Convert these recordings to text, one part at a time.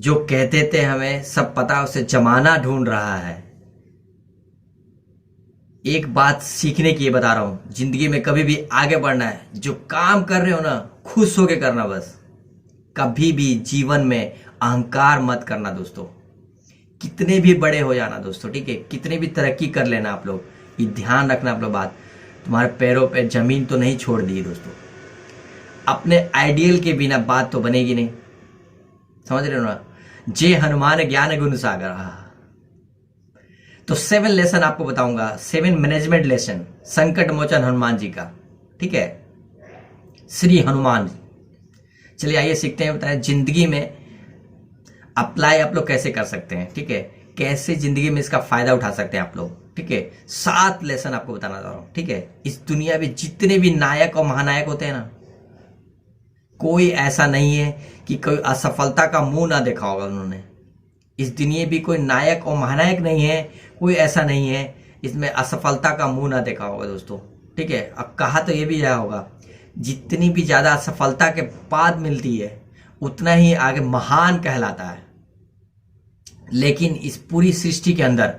जो कहते थे हमें सब पता उसे जमाना ढूंढ रहा है। एक बात सीखने की ये बता रहा हूं, जिंदगी में कभी भी आगे बढ़ना है, जो काम कर रहे हो ना खुश होके करना बस। कभी भी जीवन में अहंकार मत करना दोस्तों। कितने भी बड़े हो जाना दोस्तों, ठीक है, कितने भी तरक्की कर लेना आप लोग, ये ध्यान रखना आप लोग बात, तुम्हारे पैरों पे जमीन तो नहीं छोड़ दी दोस्तों। अपने आइडियल के बिना बात तो बनेगी नहीं, समझ रहे हो ना। जय हनुमान ज्ञान गुण सागर। तो 7 लेसन आपको बताऊंगा, 7 मैनेजमेंट लेसन संकट मोचन हनुमान जी का, ठीक है, श्री हनुमान जी। चलिए आइए सीखते हैं, बताएं जिंदगी में अप्लाई आप लोग कैसे कर सकते हैं, ठीक है, कैसे जिंदगी में इसका फायदा उठा सकते हैं आप लोग, ठीक है। 7 लेसन आपको बताना चाह रहा हूं, ठीक है। इस दुनिया में जितने भी नायक और महानायक होते हैं ना, कोई ऐसा नहीं है कि कोई असफलता का मुंह ना देखा होगा उन्होंने। इस दुनिया भी कोई नायक और महानायक नहीं है, कोई ऐसा नहीं है इसमें असफलता का मुंह ना देखा होगा दोस्तों, ठीक है। अब कहा तो ये भी यह होगा, जितनी भी ज्यादा असफलता के बाद मिलती है उतना ही आगे महान कहलाता है। लेकिन इस पूरी सृष्टि के अंदर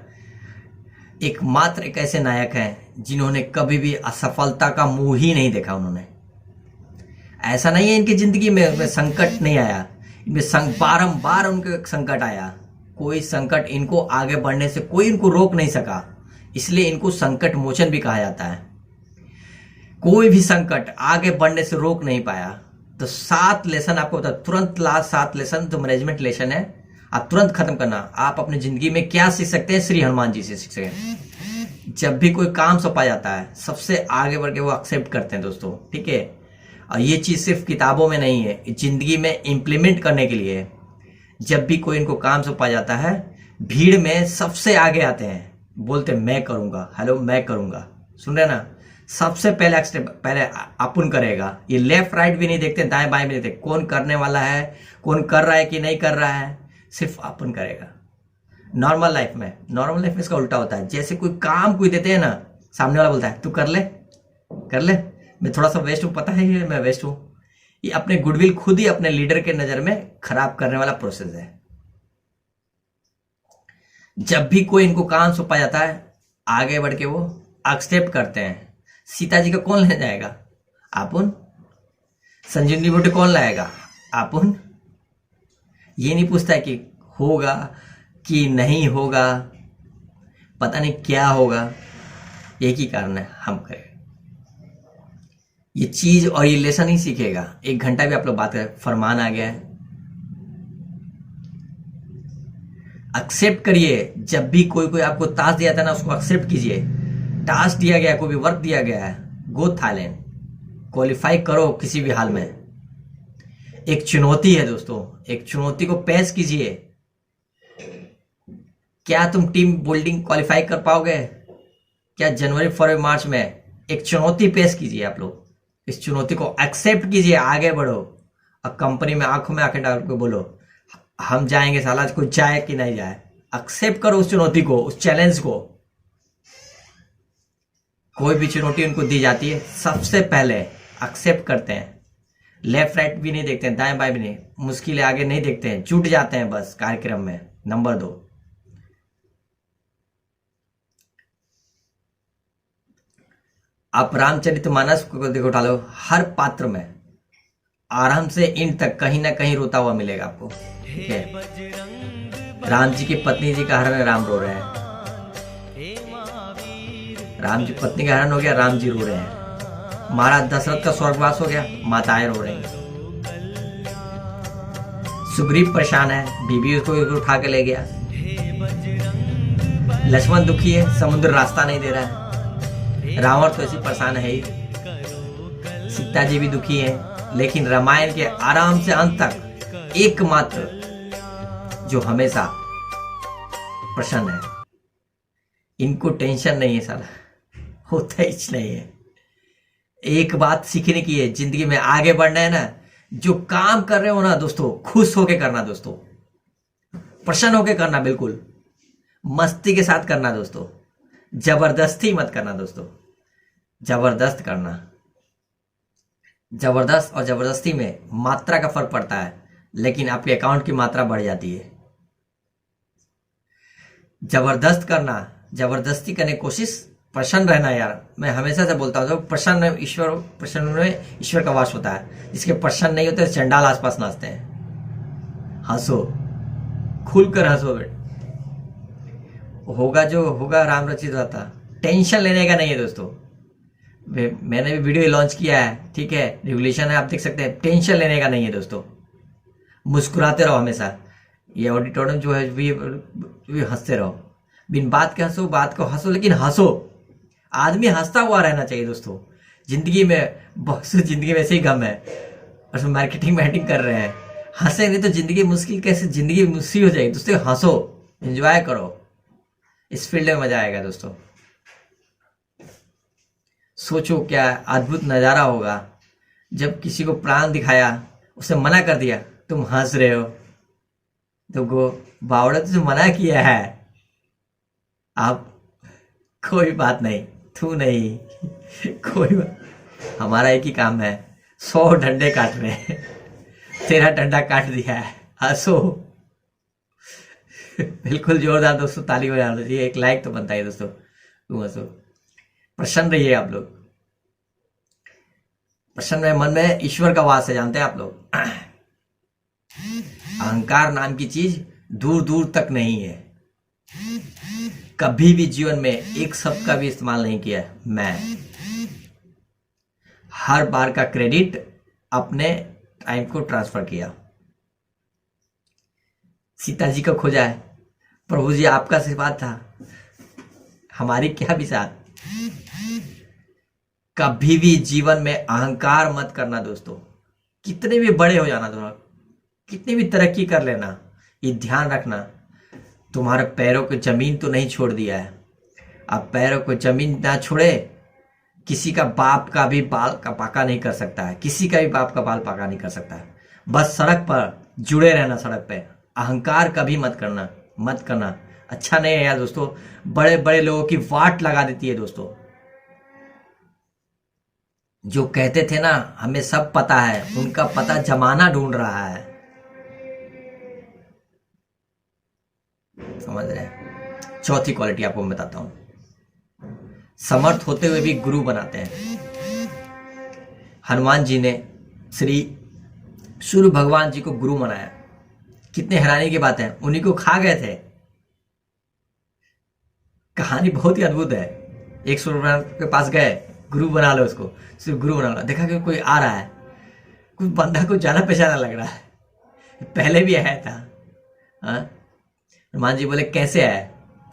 एकमात्र एक ऐसे नायक हैं जिन्होंने कभी भी असफलता का मुंह ही नहीं देखा। उन्होंने, ऐसा नहीं है इनकी जिंदगी में संकट नहीं आया, इनमें बारंबार उनके संकट आया, कोई संकट इनको आगे बढ़ने से कोई इनको रोक नहीं सका, इसलिए इनको संकट मोचन भी कहा जाता है। कोई भी संकट आगे बढ़ने से रोक नहीं पाया। तो 7 लेसन आपको बता, तुरंत लास्ट 7 लेसन जो मैनेजमेंट लेसन है, आप तुरंत खत्म करना। आप अपनी जिंदगी में क्या सीख सकते हैं, श्री हनुमान जी से सीख सकते हैं। जब भी कोई काम सौंपा जाता है सबसे आगे बढ़ के वो एक्सेप्ट करते हैं दोस्तों, ठीक है। और ये चीज सिर्फ किताबों में नहीं है, जिंदगी में इंप्लीमेंट करने के लिए। जब भी कोई इनको काम सौंपा जाता है, भीड़ में सबसे आगे आते हैं, बोलते मैं करूंगा, हेलो मैं करूंगा, सुन रहे ना। सबसे पहले अपन करेगा। ये लेफ्ट राइट भी नहीं देखते, दाएं बाएं भी नहीं देखते, कौन करने वाला है, कौन कर रहा है कि नहीं कर रहा है, सिर्फ अपन करेगा। नॉर्मल लाइफ में इसका उल्टा होता है। जैसे कोई काम कोई देते हैं ना, सामने वाला बोलता है तू कर ले, मैं थोड़ा सा वेस्ट हूं, पता है ये मैं वेस्ट हूं। ये अपने गुडविल खुद ही अपने लीडर के नजर में खराब करने वाला प्रोसेस है। जब भी कोई इनको काम सौंपा जाता है, आगे बढ़ के वो एक्सेप्ट करते हैं। सीता जी का कौन ले जाएगा, आपुन। संजीवनी बूटी कौन लाएगा, आपुन। ये नहीं पूछता है कि होगा कि नहीं होगा, पता नहीं क्या होगा, एक ही कारण है, हम करें ये चीज। और ये लेसन ही सीखेगा। 1 घंटा भी आप लोग बात करें, फरमान आ गया है, एक्सेप्ट करिए। जब भी कोई आपको टास्क दिया था ना, उसको एक्सेप्ट कीजिए। टास्क दिया गया, कोई भी वर्क दिया गया है, गो थाईलैंड, क्वालिफाई करो किसी भी हाल में। एक चुनौती है दोस्तों, एक चुनौती को पेश कीजिए। क्या तुम टीम बिल्डिंग क्वालिफाई कर पाओगे? क्या जनवरी फरवरी मार्च में? एक चुनौती पेश कीजिए आप लोग, इस चुनौती को एक्सेप्ट कीजिए, आगे बढ़ो। और कंपनी में आंखों में आंखें डाल के बोलो हम जाएंगे, साला कोई जाए कि नहीं जाए। एक्सेप्ट करो उस चुनौती को, उस चैलेंज को। कोई भी चुनौती उनको दी जाती है, सबसे पहले एक्सेप्ट करते हैं। लेफ्ट राइट भी नहीं देखते हैं, दाएं बाएं भी नहीं, मुश्किलें आगे नहीं देखते हैं, जुट जाते हैं बस कार्यक्रम में। नंबर 2, आप रामचरितमानस को देखो, उठा लो, हर पात्र में आराम से इन तक कहीं ना कहीं रोता हुआ मिलेगा आपको, ठीक है। राम जी की पत्नी जी का हरण, राम रो रहे हैं। राम जी पत्नी का हरण हो गया, राम जी रो रहे हैं। महाराज दशरथ का स्वर्गवास हो गया, माताएं रो रही हैं। सुग्रीव परेशान है, बीबी उसको उठा के ले गया। लक्ष्मण दुखी है, समुद्र रास्ता नहीं दे रहा है। रावण तो ऐसी परेशान है ही। सीता जी भी दुखी है। लेकिन रामायण के आराम से अंत तक एकमात्र जो हमेशा प्रसन्न है, इनको टेंशन नहीं है, साला होता ही नहीं है। एक बात सीखने की है, जिंदगी में आगे बढ़ना है ना, जो काम कर रहे हो ना दोस्तों, खुश होके करना दोस्तों, प्रसन्न होके करना, बिल्कुल मस्ती के साथ करना दोस्तों, जबरदस्ती मत करना दोस्तों, जबरदस्त करना। जबरदस्त और जबरदस्ती में मात्रा का फर्क पड़ता है। लेकिन आपके अकाउंट की मात्रा बढ़ जाती है। जबरदस्त करना, जबरदस्ती करने की कोशिश, प्रसन्न रहना। यार मैं हमेशा से बोलता हूँ, जो प्रसन्न ईश्वर, प्रसन्न में ईश्वर का वास होता है। जिसके प्रसन्न नहीं होते चंडाल आसपास नाचते हैं। हंसो, खुलकर हंसो बेट, होगा जो होगा राम रचित रहता। टेंशन लेने का नहीं है दोस्तों। मैंने भी वीडियो लॉन्च किया है, ठीक है, रेगुलेशन है, आप देख सकते हैं। टेंशन लेने का नहीं है दोस्तों, मुस्कुराते रहो हमेशा। ये ऑडिटोरियम जो है भी हंसते रहो, बिन बात के हंसो, बात को हंसो, लेकिन हंसो। आदमी हंसता हुआ रहना चाहिए दोस्तों। जिंदगी में बहुत सी, जिंदगी में ऐसे ही गम है, और मार्केटिंग मैटिंग कर रहे हैं। हंसे नहीं तो जिंदगी मुश्किल, कैसे जिंदगी मुश्किल हो जाएगी दोस्तों। हंसो, एंजॉय करो, इस फील्ड में मजा आएगा दोस्तों। सोचो क्या अद्भुत नजारा होगा जब किसी को प्राण दिखाया, उसे मना कर दिया, तुम हंस रहे हो। तो गो बावड़ा, तुझे मना किया है, आप कोई बात नहीं, तू नहीं, कोई बात। हमारा एक ही काम है, 100 डंडे काटने हैं। तेरा डंडा काट दिया है, हंसो। बिल्कुल जोरदार दोस्तों ताली बजाना चाहिए, एक लाइक तो बनता है दोस्तों। तुम हंसो, प्रसन्न रहिए आप लोग। प्रसन्न मन में ईश्वर का वास है, जानते हैं आप लोग। अहंकार नाम की चीज दूर दूर तक नहीं है। कभी भी जीवन में एक शब्द का भी इस्तेमाल नहीं किया मैं। हर बार का क्रेडिट अपने टाइम को ट्रांसफर किया। सीता जी को खोजा है, प्रभु जी आपका आशीर्वाद था, हमारी क्या विचार। कभी भी जीवन में अहंकार मत करना दोस्तों। कितने भी बड़े हो जाना दोस्तों, कितनी भी तरक्की कर लेना, ये ध्यान रखना, तुम्हारे पैरों को जमीन तो नहीं छोड़ दिया है। अब पैरों को जमीन ना छोड़े, किसी का बाप का भी बाल का पाका नहीं कर सकता है, किसी का भी बाप का बाल पाका नहीं कर सकता है। बस सड़क पर जुड़े रहना, सड़क पे। अहंकार कभी मत करना, मत करना, अच्छा नहीं है यार दोस्तों। बड़े बड़े लोगों की वाट लगा देती है दोस्तों। जो कहते थे ना हमें सब पता है, उनका पता जमाना ढूंढ रहा है, समझ रहे हैं। चौथी क्वालिटी आपको मैं बताता हूं, समर्थ होते हुए भी गुरु बनाते हैं। हनुमान जी ने श्री सूर्य भगवान जी को गुरु बनाया। कितने हैरानी की बात है, उन्हीं को खा गए थे। कहानी बहुत ही अद्भुत है। एक सूर्य के पास गए, गुरु बना लो उसको, सिर्फ गुरु बना लो। देखा कि कोई आ रहा है, कुछ बंदा को जाना पहचाना लग रहा है, पहले भी आया था। हनुमान जी बोले कैसे आया,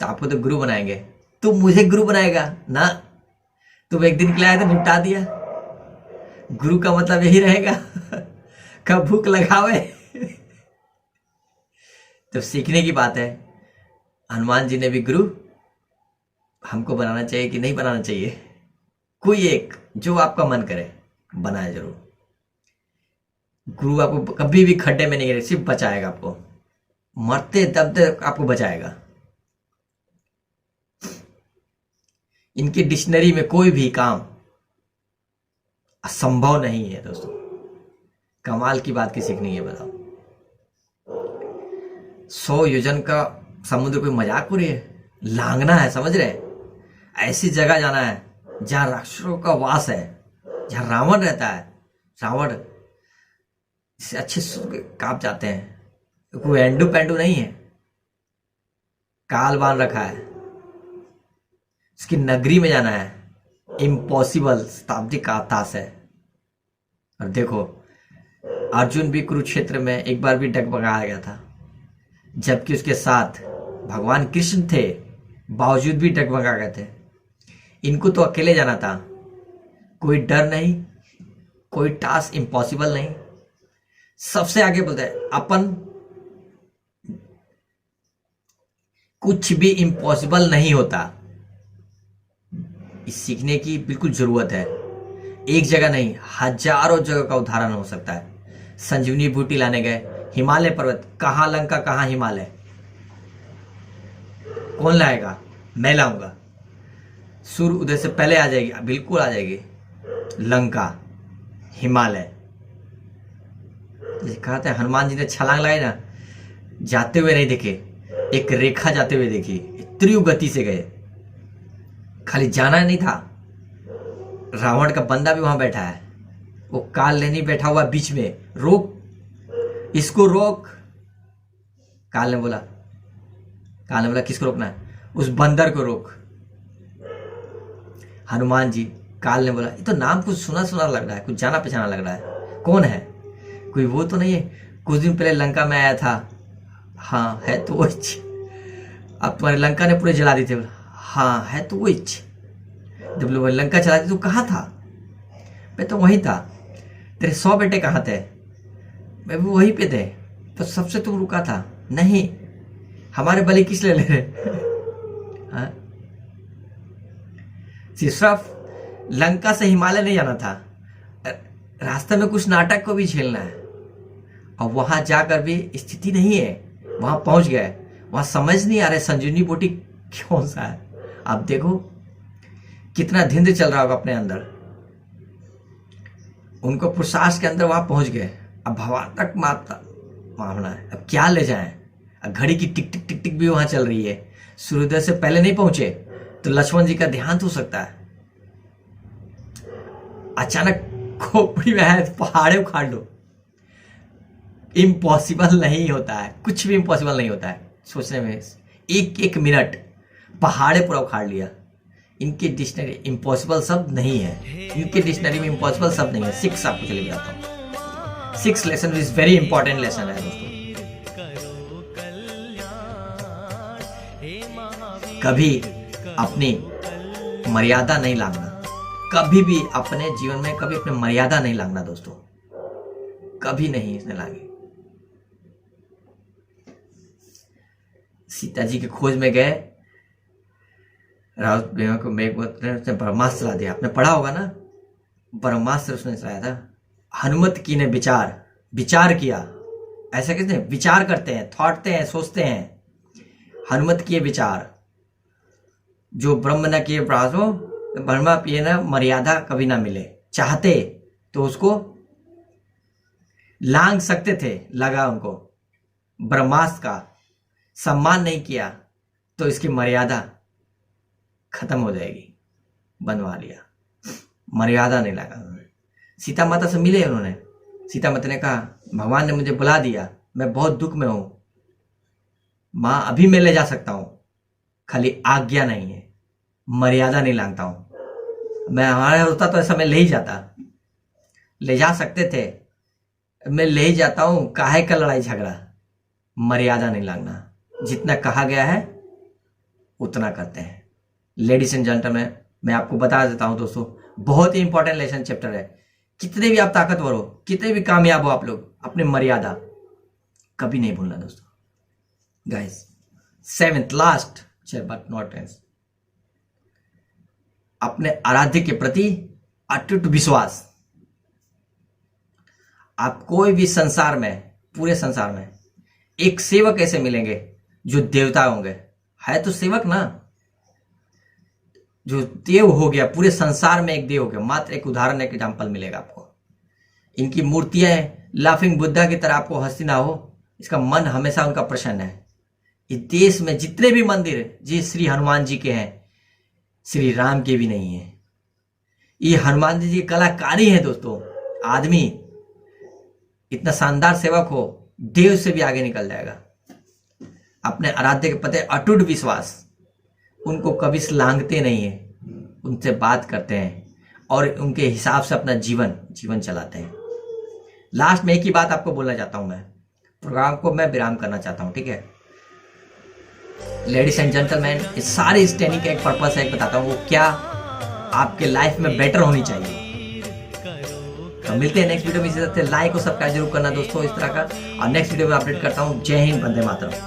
तो आपको तो गुरु बनाएंगे। तुम मुझे गुरु बनाएगा ना, तुम एक दिन के लिए आए तो निपटा दिया। गुरु का मतलब यही रहेगा, कब भूख लगावे। तो सीखने की बात है, हनुमान जी ने भी गुरु हमको बनाना चाहिए कि नहीं बनाना चाहिए। कोई एक जो आपका मन करे बनाए जरूर। गुरु आपको कभी भी खड्डे में नहीं गिरे, सिर्फ बचाएगा आपको, मरते दम तक आपको बचाएगा। इनकी डिक्शनरी में कोई भी काम असंभव नहीं है दोस्तों। कमाल की बात किसी की नहीं है, बताओ। 100 योजन का समुद्र कोई मजाक हो रही है, लांगना है, समझ रहे हैं। ऐसी जगह जाना है जहां राक्षसों का वास है, जहां रावण रहता है। रावण इससे अच्छे कांप जाते हैं। कोई एंडू पेंडू नहीं है, काल बांध रखा है। उसकी नगरी में जाना है, इम्पॉसिबल, शताब्दी का तास है। और देखो अर्जुन भी कुरुक्षेत्र में एक बार भी डगमगाया गया था, जबकि उसके साथ भगवान कृष्ण थे, बावजूद भी डगमगा गए थे। इनको तो अकेले जाना था, कोई डर नहीं, कोई टास्क इम्पॉसिबल नहीं। सबसे आगे बोलते हैं अपन, कुछ भी इम्पॉसिबल नहीं होता। इस सीखने की बिल्कुल जरूरत है। एक जगह नहीं, हजारों जगह का उदाहरण हो सकता है। संजीवनी बूटी लाने गए, हिमालय पर्वत, कहां लंका कहां हिमालय, कौन लाएगा? मैं लाऊंगा। सूर्य उदय से पहले आ जाएगी, बिल्कुल आ जाएगी। लंका, हिमालय, जैसे कहा था हनुमान जी ने छलांग लगाई ना, जाते हुए नहीं देखे, एक रेखा जाते हुए देखी, तीव्र गति से गए। खाली जाना नहीं था, रावण का बंदा भी वहां बैठा है, वो काल लेनी बैठा हुआ बीच में, रोक इसको रोक। काल ने बोला किसको रोकना है? उस बंदर को रोक। हनुमान जी, काल ने बोला ये तो नाम कुछ सुना सुना लग रहा है, कुछ जाना पहचाना लग रहा है, कौन है? कोई वो तो नहीं है, कुछ दिन पहले लंका में आया था? हाँ है तो वही। अब तुम्हारी लंका ने पूरे जला दी थे? हाँ है तो वही। जब लोग लंका चला दी तो कहाँ था? मैं तो वहीं था। तेरे 100 बेटे कहाँ थे? मैं भी वहीं पे थे, तो सबसे तुम रुका था? नहीं, हमारे बलि किस लिए ले रहे? हाँ? सिर्फ लंका से हिमालय नहीं जाना था, रास्ते में कुछ नाटक को भी झेलना है। और वहां जाकर भी स्थिति नहीं है, वहां पहुंच गए, वहां समझ नहीं आ रहे संजीवनी बूटी कौन सा है। आप देखो कितना धिंद चल रहा होगा अपने अंदर। उनको पुरुषार्थ के अंदर वहां पहुंच गए, अब भगवान तक मामला है, अब क्या ले जाएं? अब घड़ी की टिक टिक टिक टिक भी वहां चल रही है, सूर्योदय से पहले नहीं पहुंचे तो लक्ष्मण जी का देहांत हो सकता है। अचानक खोपड़ी में है, पहाड़े उखाड़ लो। इम्पॉसिबल नहीं होता है, कुछ भी इम्पॉसिबल नहीं होता है सोचने में। एक एक मिनट पहाड़े पूरा उखाड़ लिया। इनके डिक्शनरी इम्पॉसिबल शब्द नहीं है, इनके डिक्शनरी में इम्पॉसिबल शब्द नहीं है। 6 आपको चले बताता हूँ। 6 lesson is very important lesson है दोस्तों। कभी अपनी मर्यादा नहीं लांघना, कभी भी अपने जीवन में कभी अपनी मर्यादा नहीं लांघना दोस्तों, कभी नहीं इसने लांघी। सीता जी की खोज में गए, रावत को उसने ब्रह्मास्त्र चला दिया। आपने पढ़ा होगा ना, ब्रह्मास्त्र उसने चलाया था। हनुमत की ने विचार किया। ऐसा किसने? विचार करते हैं, थॉटते हैं, सोचते हैं। हनुमत किए विचार, जो ब्रह्म न किए प्रयास हो, ब्रह्मा पिए न मर्यादा कभी ना मिले। चाहते तो उसको लांघ सकते थे, लगा उनको ब्रह्मास्त्र का। सम्मान नहीं किया तो इसकी मर्यादा खत्म हो जाएगी, बनवा लिया। मर्यादा नहीं लगा उन्होंने। सीता माता से मिले उन्होंने। सीता माता ने कहा भगवान ने मुझे बुला दिया, मैं बहुत दुख में हूं मां, अभी मैं ले जा सकता हूं, खाली आज्ञा नहीं है, मर्यादा नहीं लांघता हूं। मैं हमारा होता तो ऐसा मैं ले ही जाता, ले जा सकते थे, मैं ले ही जाता हूं, काहे का लड़ाई झगड़ा। मर्यादा नहीं लांघना, जितना कहा गया है उतना करते हैं। लेडीज एंड जेंटलमैन, मैं आपको बता देता हूं दोस्तों, बहुत ही इंपॉर्टेंट लेसन चैप्टर है। कितने भी आप ताकतवर हो, कितने भी कामयाब हो आप लोग, अपनी मर्यादा कभी नहीं भूलना दोस्तों। Guys, 7th last but not least, अपने आराध्य के प्रति अटूट विश्वास। आप कोई भी संसार में, पूरे संसार में एक सेवक ऐसे मिलेंगे जो देवता होंगे, है तो सेवक ना, जो देव हो गया, पूरे संसार में एक देव हो गया। मात्र एक उदाहरण, एक एग्जाम्पल मिलेगा आपको। इनकी मूर्तियां लाफिंग बुद्धा की तरह आपको हंसी ना हो, इसका मन हमेशा उनका प्रसन्न है। इस देश में जितने भी मंदिर जी श्री हनुमान जी के हैं, श्री राम के भी नहीं है। ये हनुमान जी की कलाकारी है दोस्तों। आदमी इतना शानदार सेवक हो, देव से भी आगे निकल जाएगा। अपने आराध्य के प्रति अटूट विश्वास, उनको कभी लांघते नहीं है, उनसे बात करते हैं और उनके हिसाब से अपना जीवन चलाते हैं। लास्ट में एक ही बात आपको बोलना चाहता हूं, मैं प्रोग्राम को मैं विराम करना चाहता हूं, ठीक है। लेडीज एंड जेंटलमैन, इस सारी इस ट्रेनिंग का एक पर्पस है, एक बताता हूं, वो क्या आपके लाइफ में बेटर होनी चाहिए। तो मिलते हैं नेक्स्ट वीडियो में। इसी तरह लाइक और सब्सक्राइब जरूर करना दोस्तों इस तरह का, और नेक्स्ट वीडियो में अपडेट करता हूं। जय हिंद, वंदे मातरम।